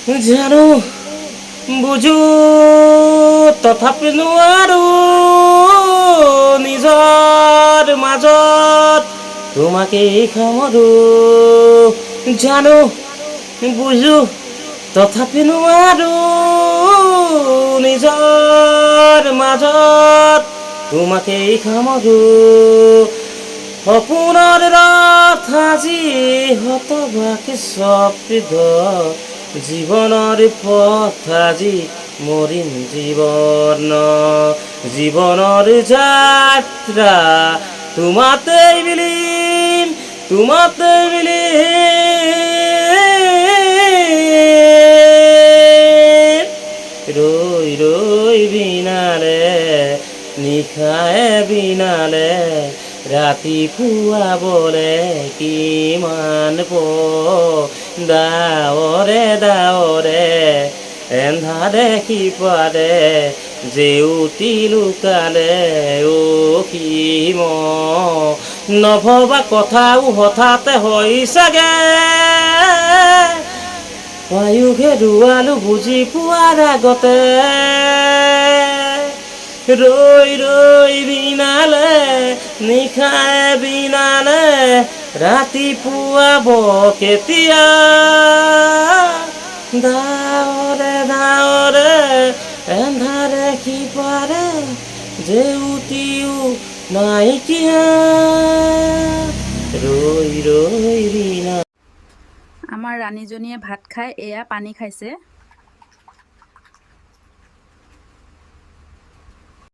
জানো বুজো তথাপি নোৱাৰো নিজৰ মাজত তোমাকেই সামৰো। জানো বুজো তথাপি নোৱাৰো নিজৰ মাজত তোমাকেই সামৰো। সপোনৰ ৰথ আজি হতবাকে স্বপ্নিত জীৱনৰ পথ আজি মৰিম জীৱনৰ যাত্ৰা তোমাতেই বিলীন ৰৈ ৰৈ বিনালে নিশায়ে বিনালে ৰাতিপুৱাবলে কিমান ডাৱৰে এন্ধাৰে সিপাৰে জেউতি লুকালে অসীম নভবা কথাও হঠাতে হৈ চাগে পায়ুহে ৰুৱালো বুজি পোৱাৰ আগতে ৰৈ ৰৈ বিনালে নিশায়ে বিনালে ৰাতিপুৱাব কেতিয়া ডাৱৰে এন্ধাৰে সিপাৰে জেউতিও নাইকিয়া ৰৈ ৰৈ বিনা। আমাৰ ৰাণীজনীয়ে ভাত খাই এয়া পানী খাইছে।